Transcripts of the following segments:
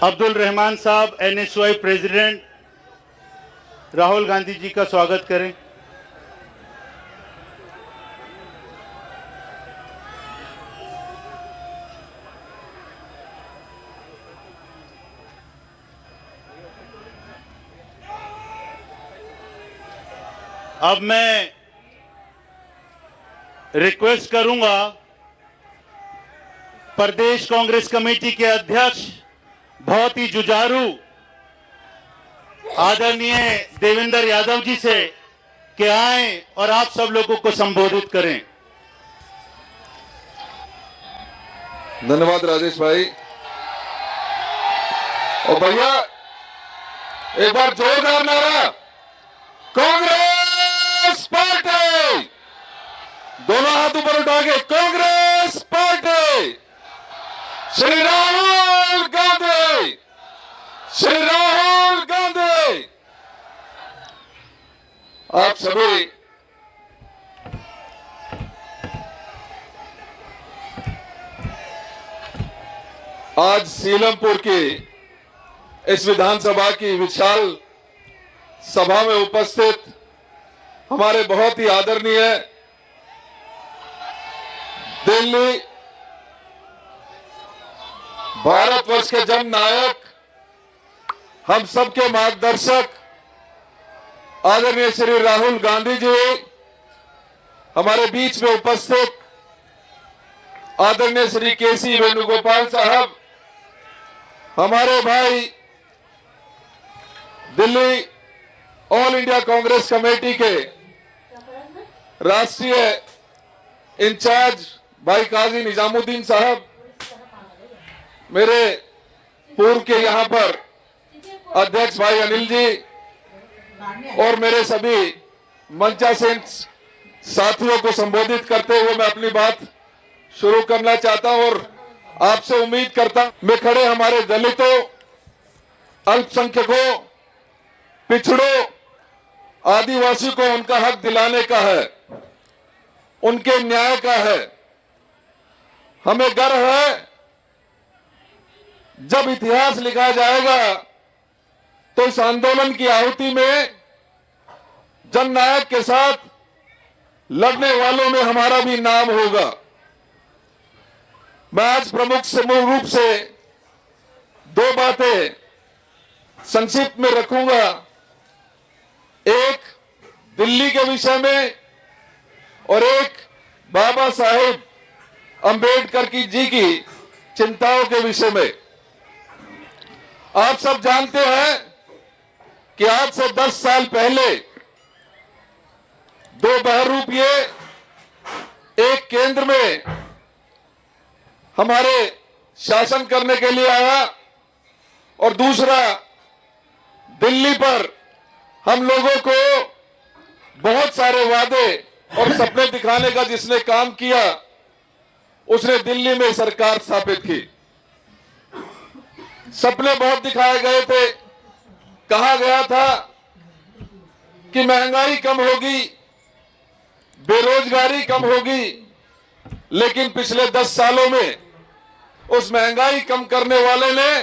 अब्दुल रहमान साहब NSY president Rahul Gandhi ji का स्वागत करें। अब मैं रिक्वेस्ट करूंगा प्रदेश कांग्रेस कमेटी के अध्यक्ष बहुत ही जुझारू आदरणीय देवेंद्र यादव जी से कि आए और आप सब लोगों को संबोधित करें। धन्यवाद राजेश भाई। और भैया एक बार जोरदार नारा, कांग्रेस पार्टी, दोनों हाथ ऊपर उठा के, कांग्रेस पार्टी, श्री राहुल गांधी, श्री राहुल गांधी। आप सभी आज सीलमपुर की इस विधानसभा की विशाल सभा में उपस्थित हमारे बहुत ही आदरणीय दिल्ली भारतवर्ष के जननायक, हम सबके मार्गदर्शक आदरणीय श्री राहुल गांधी जी, हमारे बीच में उपस्थित आदरणीय श्री केसी वेणुगोपाल साहब, हमारे भाई Delhi all India Congress committee के राष्ट्रीय इंचार्ज भाई काजी निजामुद्दीन साहब, मेरे पूर्व के यहां पर अध्यक्ष भाई अनिल जी और मेरे सभी मंचासीन साथियों को संबोधित करते हुए मैं अपनी बात शुरू करना चाहता हूं और आपसे उम्मीद करता हूं मैं खड़े हमारे दलितों, अल्पसंख्यकों, पिछड़ों, आदिवासी को उनका हक दिलाने का है, उनके न्याय का है। हमें गर्व है जब इतिहास लिखा जाएगा तो इस आंदोलन की आहुति में जननायक के साथ लड़ने वालों में हमारा भी नाम होगा। मैं आज प्रमुख रूप से दो बातें संक्षिप्त में रखूंगा। एक दिल्ली के विषय में और एक बाबा साहेब अंबेडकर जी की चिंताओं के विषय में। आप सब जानते हैं कि आज से 10 साल पहले दो बहरूपिये एक केंद्र में हमारे शासन करने के लिए आया और दूसरा दिल्ली पर हम लोगों को बहुत सारे वादे और सपने दिखाने का जिसने काम किया उसने दिल्ली में सरकार स्थापित की। सपने बहुत दिखाए गए थे, कहा गया था कि महंगाई कम होगी, बेरोजगारी कम होगी, लेकिन पिछले 10 सालों में उस महंगाई कम करने वाले ने,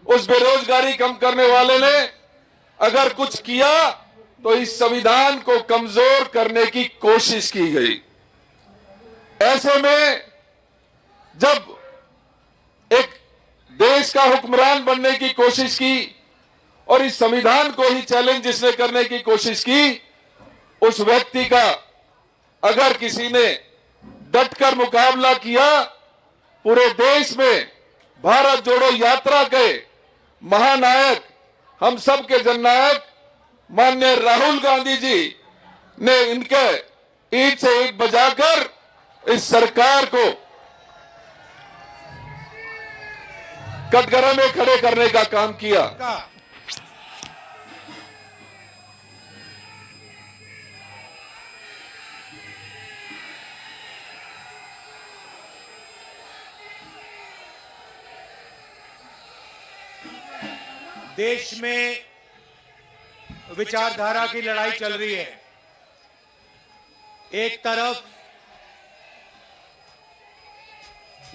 उस बेरोजगारी कम करने वाले ने अगर कुछ किया तो इस संविधान को कमजोर करने की कोशिश की गई। ऐसे में जब एक देश का हुक्मरान बनने की कोशिश की और इस संविधान को ही चैलेंज जिसने करने की कोशिश की, उस व्यक्ति का अगर किसी ने डटकर मुकाबला किया, पूरे देश में भारत जोड़ो यात्रा के महानायक, हम सब के जननायक माननीय राहुल गांधी जी ने इनके ईंट से ईंट बजाकर इस सरकार को कटघरे में खड़े करने का काम किया। देश में विचारधारा की लड़ाई चल रही है। एक तरफ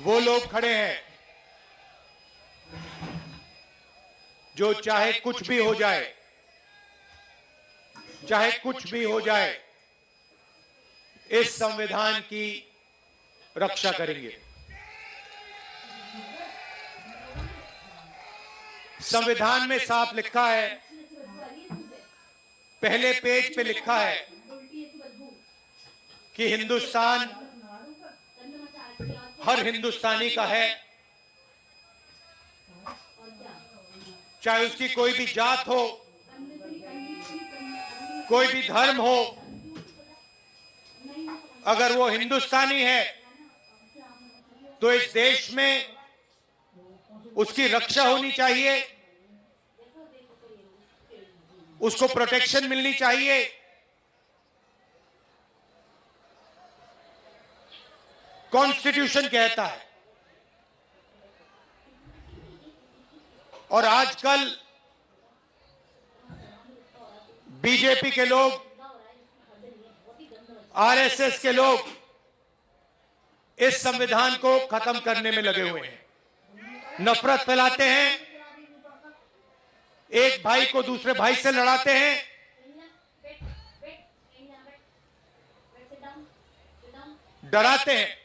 वो लोग खड़े हैं जो चाहे कुछ भी हो जाए, चाहे कुछ भी हो जाए, इस संविधान की रक्षा करेंगे। संविधान में साफ लिखा है, पहले पेज पे लिखा है कि हिंदुस्तान हर हिंदुस्तानी का है, चाहे उसकी कोई भी जात हो, कोई भी धर्म हो, अगर वो हिंदुस्तानी है तो इस देश में उसकी रक्षा होनी चाहिए, उसको प्रोटेक्शन मिलनी चाहिए। कॉन्स्टिट्यूशन कहता है। और आजकल बीजेपी के लोग, आरएसएस के लोग इस संविधान को खत्म करने में लगे हुए हैं, नफरत फैलाते हैं, एक भाई को दूसरे भाई से लड़ाते हैं। डराते हैं।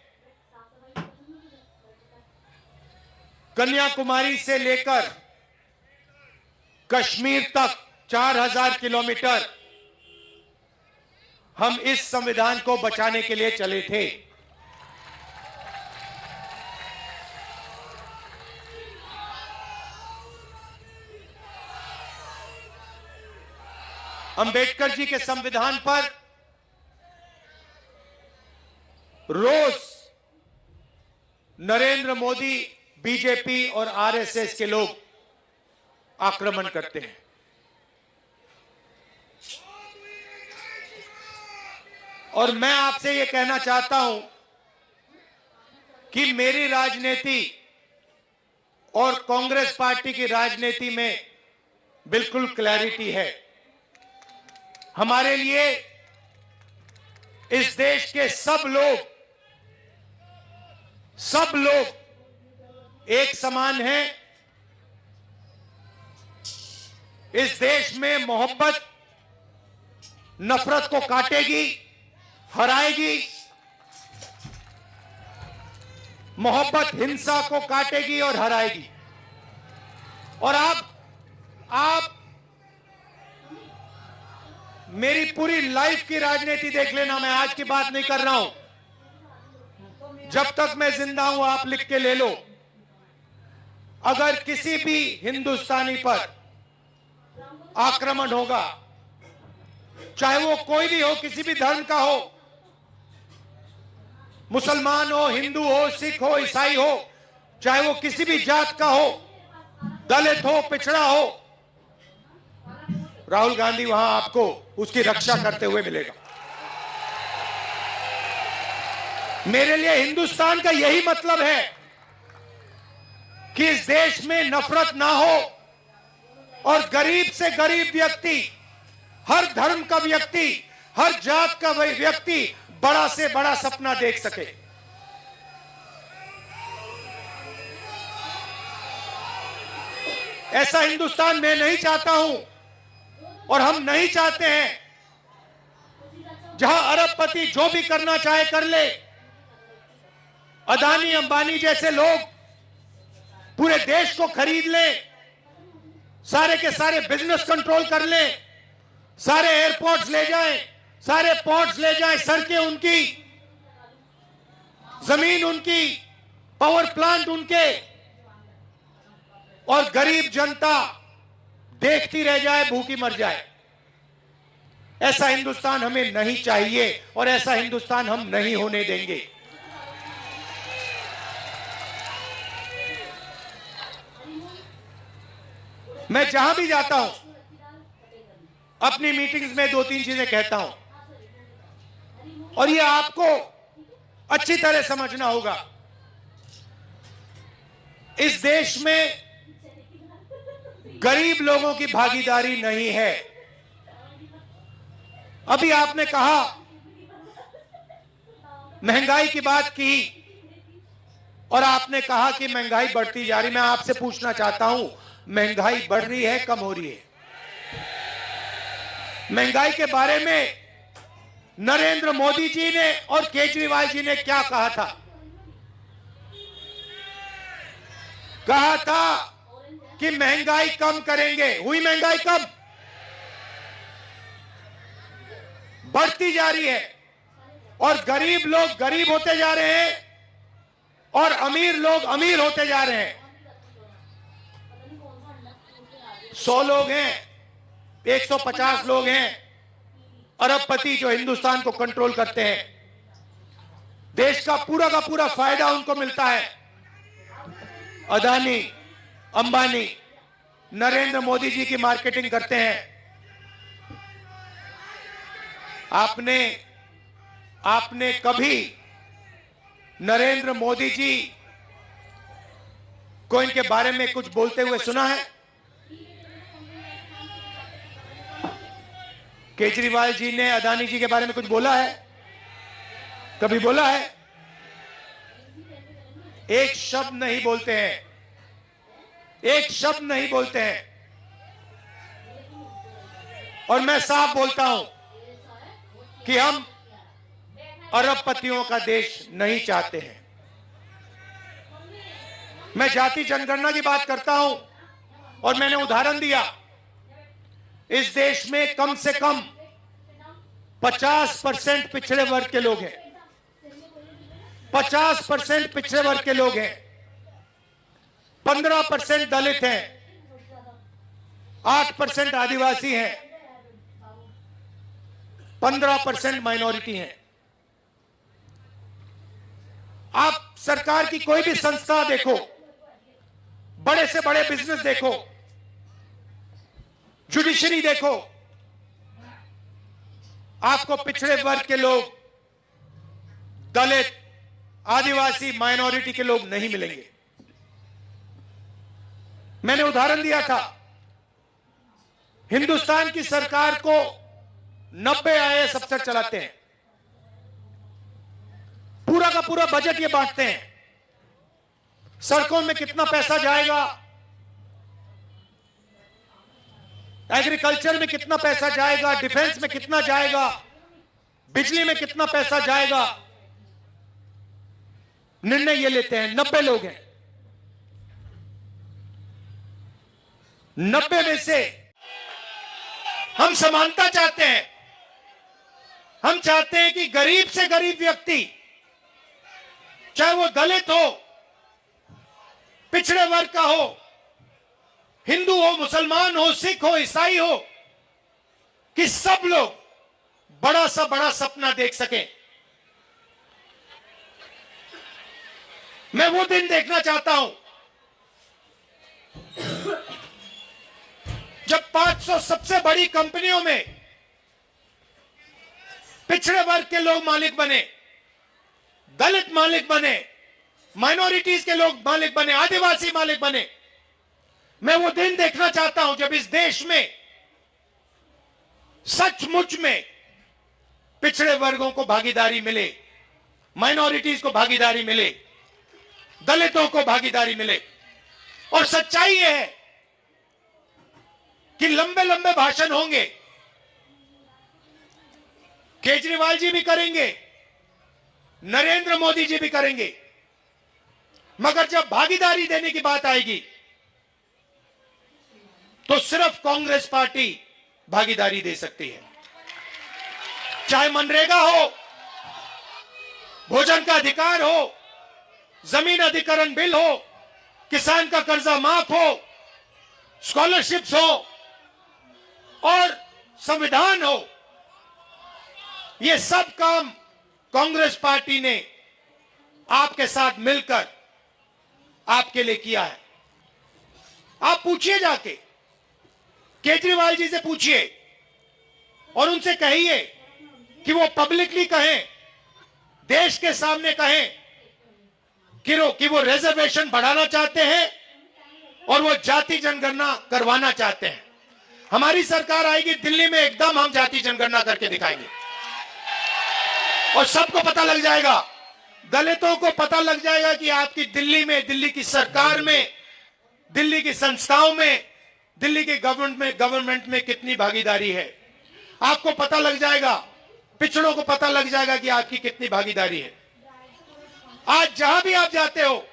कन्याकुमारी से लेकर कश्मीर तक 4000 किलोमीटर हम इस संविधान को बचाने के लिए चले थे। अंबेडकर जी के संविधान पर रोज नरेंद्र मोदी, बीजेपी और आरएसएस के लोग आक्रमण करते हैं। और मैं आपसे यह कहना चाहता हूं कि मेरी राजनीति और कांग्रेस पार्टी की राजनीति में बिल्कुल क्लैरिटी है। हमारे लिए इस देश के सब लोग एक समान हैं। इस देश में मोहब्बत नफरत को काटेगी, हराएगी। मोहब्बत हिंसा को काटेगी और हराएगी। और आप मेरी पूरी लाइफ की राजनीति देख लेना, मैं आज की बात नहीं कर रहा हूं। जब तक मैं जिंदा हूं आप लिख के ले लो, अगर किसी भी हिंदुस्तानी पर आक्रमण होगा, चाहे वो कोई भी हो, किसी भी धर्म का हो, मुसलमान हो, हिंदू हो, सिख हो, ईसाई हो, चाहे वो किसी भी जात का हो, दलित हो, पिछड़ा हो, राहुल गांधी वहां आपको उसकी रक्षा करते हुए मिलेगा। मेरे लिए हिंदुस्तान का यही मतलब है कि इस देश में नफरत ना हो और गरीब से गरीब व्यक्ति, हर धर्म का व्यक्ति, हर जात का व्यक्ति बड़ा से बड़ा सपना देख सके। ऐसा हिंदुस्तान मैं नहीं चाहता हूं और हम नहीं चाहते हैं जहां अरबपति जो भी करना चाहे कर ले, अदानी अंबानी जैसे लोग पूरे देश को खरीद लें, सारे के सारे बिजनेस कंट्रोल कर लें, सारे एयरपोर्ट्स ले जाएं, सारे पोर्ट्स ले जाएं, सड़कें उनकी, जमीन उनकी, पावर प्लांट उनके, और गरीब जनता देखती रह जाए, भूखी मर जाए। ऐसा हिंदुस्तान हमें नहीं चाहिए और ऐसा हिंदुस्तान हम नहीं होने देंगे। मैं जहां भी जाता हूं, अपनी मीटिंग्स में 2-3 चीजें कहता हूं और ये आपको अच्छी तरह समझना होगा। इस देश में गरीब लोगों की भागीदारी नहीं है। अभी आपने कहा, महंगाई की बात की और आपने कहा कि महंगाई बढ़ती जा रही। मैं आपसे पूछना चाहता हूं, महंगाई बढ़ रही है, कम हो रही है? महंगाई के बारे में नरेंद्र मोदी जी ने और केजरीवाल जी ने क्या कहा था? कहा था कि महंगाई कम करेंगे। हुई महंगाई कम? बढ़ती जा रही है और गरीब लोग गरीब होते जा रहे हैं और अमीर लोग अमीर होते जा रहे हैं। 100 लोग हैं, 150 लोग हैं अरबपति जो हिंदुस्तान को कंट्रोल करते हैं। देश का पूरा फायदा उनको मिलता है। अदानी, अंबानी नरेंद्र मोदी जी की मार्केटिंग करते हैं। आपने कभी नरेंद्र मोदी जी को इनके बारे में कुछ बोलते हुए सुना है? केजरीवाल जी ने अदानी जी के बारे में कुछ बोला है? कभी बोला है? एक शब्द नहीं बोलते हैं, एक शब्द नहीं बोलते हैं। और मैं साफ बोलता हूं कि हम अरबपतियों का देश नहीं चाहते हैं। मैं जाति जनगणना की बात करता हूं और मैंने उदाहरण दिया। इस देश में कम से कम 50% पिछड़े वर्ग के लोग हैं। 50% पिछड़े वर्ग के लोग हैं। 15% दलित हैं। 8% आदिवासी हैं। 15% माइनॉरिटी हैं। आप सरकार की कोई भी संस्था देखो, बड़े से बड़े बिजनेस देखो, जुडिशरी देखो, आपको पिछड़े वर्ग के लोग, दलित, आदिवासी, माइनॉरिटी के लोग नहीं मिलेंगे। मैंने उदाहरण दिया था, हिंदुस्तान की सरकार को 90 आईएएस अफसर चलाते हैं। पूरा का पूरा बजट ये बांटते हैं। सड़कों में कितना पैसा जाएगा, एग्रीकल्चर में कितना पैसा जाएगा, डिफेंस में कितना जाएगा, बिजली में कितना पैसा जाएगा, निर्णय ये लेते हैं। 90 लोग हैं। 90 में से हम समानता चाहते हैं। हम चाहते हैं कि गरीब से गरीब व्यक्ति, चाहे वो दलित हो, पिछड़े वर्ग का हो, हिंदू हो, मुसलमान हो, सिख हो, ईसाई हो, कि सब लोग बड़ा सा बड़ा सपना देख सकें। मैं वो दिन देखना चाहता हूं जब 500 सबसे बड़ी कंपनियों में पिछड़े वर्ग के लोग मालिक बने, दलित मालिक बने, माइनॉरिटीज के लोग मालिक बने, आदिवासी मालिक बने। मैं वो दिन देखना चाहता हूं जब इस देश में सचमुच में पिछड़े वर्गों को भागीदारी मिले, माइनॉरिटीज को भागीदारी मिले, दलितों को भागीदारी मिले। और सच्चाई यह है कि लंबे लंबे भाषण होंगे, केजरीवाल जी भी करेंगे, नरेंद्र मोदी जी भी करेंगे, मगर जब भागीदारी देने की बात आएगी तो सिर्फ कांग्रेस पार्टी भागीदारी दे सकती है। चाहे मनरेगा हो, भोजन का अधिकार हो, जमीन अधिग्रहण बिल हो, किसान का कर्जा माफ हो, स्कॉलरशिप्स हो और संविधान हो, ये सब काम कांग्रेस पार्टी ने आपके साथ मिलकर आपके लिए किया है। आप पूछिए, जाके केजरीवाल जी से पूछिए और उनसे कहिए कि वो पब्लिकली कहें, देश के सामने कहें कि वो रिजर्वेशन बढ़ाना चाहते हैं और वो जाति जनगणना करवाना चाहते हैं। हमारी सरकार आएगी दिल्ली में, एकदम हम जाति जनगणना करके दिखाएंगे और सबको पता लग जाएगा, दलितों को पता लग जाएगा कि आपकी दिल्ली में, दिल्ली की सरकार में दिल्ली की संस्थाओं में, दिल्ली के गवर्नमेंट में कितनी भागीदारी है। आपको पता लग जाएगा, पिछड़ों को पता लग जाएगा कि आपकी कितनी भागीदारी है। आज जहां भी आप जाते हो,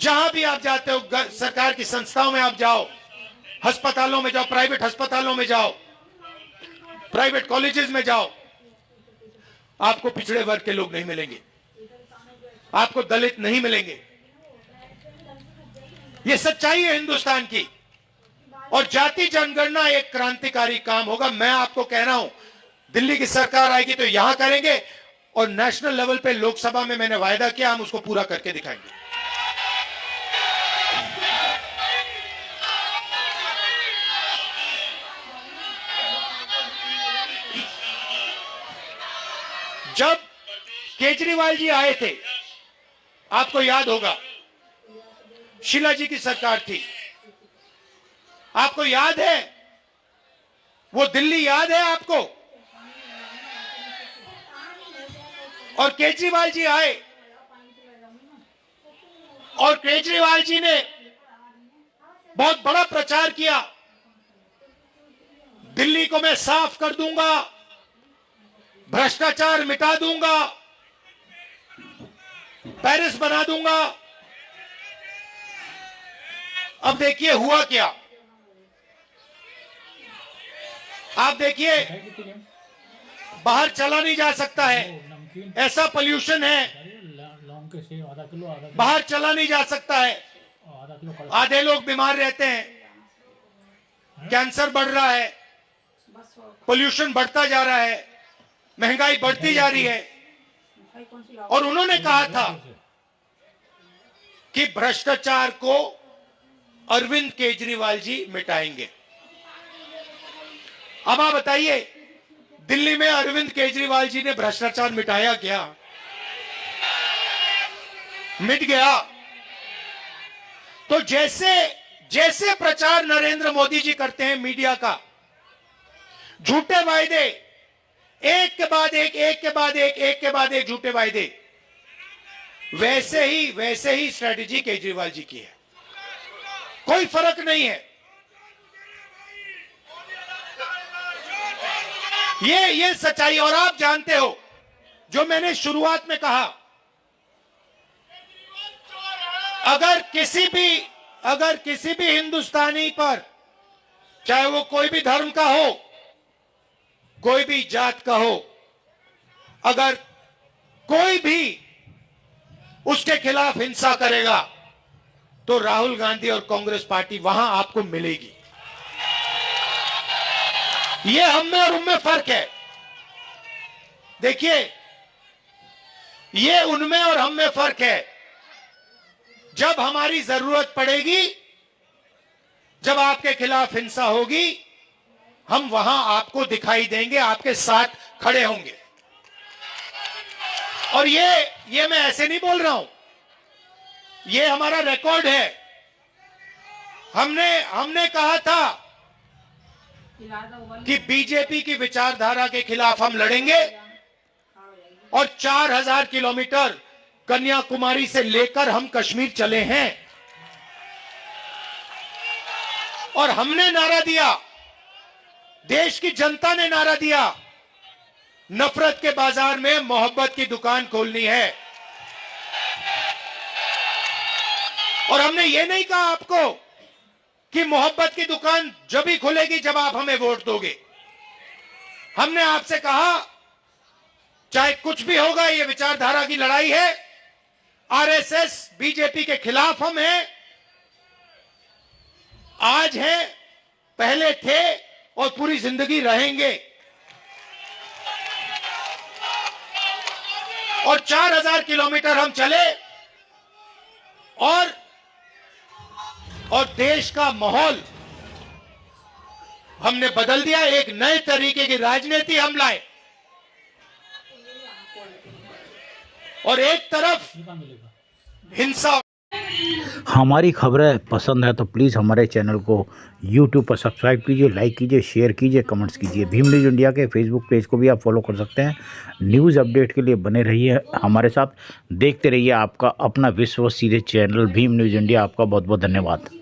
जहां भी आप जाते हो, सरकार की संस्थाओं में आप जाओ, अस्पतालों में जाओ, प्राइवेट अस्पतालों में जाओ, प्राइवेट कॉलेजेस में जाओ, आपको पिछड़े वर्ग के लोग नहीं मिलेंगे, आपको दलित नहीं मिलेंगे। ये सच्चाई है हिंदुस्तान की। और जाति जनगणना एक क्रांतिकारी काम होगा। मैं आपको कह रहा हूं, दिल्ली की सरकार आएगी तो यहां करेंगे, और नेशनल लेवल पे लोकसभा में मैंने वायदा किया, हम उसको पूरा करके दिखाएंगे। जब केजरीवाल जी आए थे, आपको याद होगा, शीला जी की सरकार थी, आपको याद है वो दिल्ली, याद है आपको? और केजरीवाल जी आए, और केजरीवाल जी ने बहुत बड़ा प्रचार किया, दिल्ली को मैं साफ कर दूंगा, भ्रष्टाचार मिटा दूंगा, पेरिस बना दूंगा। अब देखिए हुआ क्या। आप देखिए, बाहर चला नहीं जा सकता है, ऐसा पोल्यूशन है, बाहर चला नहीं जा सकता है, आधे लोग बीमार रहते हैं, कैंसर बढ़ रहा है, पोल्यूशन बढ़ता जा रहा है, महंगाई बढ़ती जा रही है। और उन्होंने कहा था कि भ्रष्टाचार को अरविंद केजरीवाल जी मिटाएंगे। अब आप बताइए, दिल्ली में अरविंद केजरीवाल जी ने भ्रष्टाचार मिटाया क्या? मिट गया। तो जैसे जैसे प्रचार नरेंद्र मोदी जी करते हैं मीडिया का, झूठे वायदे, एक के बाद एक, एक के बाद एक, एक के बाद एक झूठे वायदे, वैसे ही स्ट्रेटेजी केजरीवाल जी की है। कोई फर्क नहीं है। ये सच्चाई। और आप जानते हो, जो मैंने शुरुआत में कहा, अगर किसी भी हिंदुस्तानी पर, चाहे वो कोई भी धर्म का हो, कोई भी जात का हो, अगर कोई भी उसके खिलाफ हिंसा करेगा तो राहुल गांधी और कांग्रेस पार्टी वहां आपको मिलेगी। ये हम में और उनमें फर्क है। देखिए, ये उनमें और हम में फर्क है। जब हमारी जरूरत पड़ेगी, जब आपके खिलाफ हिंसा होगी, हम वहां आपको दिखाई देंगे, आपके साथ खड़े होंगे। और ये मैं ऐसे नहीं बोल रहा हूं, ये हमारा रिकॉर्ड है। हमने कहा था कि बीजेपी की विचारधारा के खिलाफ हम लड़ेंगे, और 4000 किलोमीटर कन्याकुमारी से लेकर हम कश्मीर चले हैं। और हमने नारा दिया, देश की जनता ने नारा दिया, नफरत के बाजार में मोहब्बत की दुकान खोलनी है। और हमने ये नहीं कहा आपको कि मोहब्बत की दुकान जब ही खुलेगी जब आप हमें वोट दोगे। हमने आपसे कहा, चाहे कुछ भी होगा, ये विचारधारा की लड़ाई है, आरएसएस बीजेपी के खिलाफ हम हैं, आज हैं, पहले थे और पूरी जिंदगी रहेंगे। और 4000 किलोमीटर हम चले, और देश का माहौल हमने बदल दिया। एक नए तरीके की राजनीति हम लाए, और एक तरफ हिंसा हमारी खबरें पसंद है तो प्लीज़ हमारे चैनल को यूट्यूब पर सब्सक्राइब कीजिए, लाइक कीजिए, शेयर कीजिए, कमेंट्स कीजिए। भीम न्यूज़ इंडिया के फेसबुक पेज को भी आप फॉलो कर सकते हैं। न्यूज़ अपडेट के लिए बने रहिए हमारे साथ, देखते रहिए आपका अपना विश्वसनीय चैनल भीम न्यूज़ इंडिया। आपका बहुत बहुत धन्यवाद।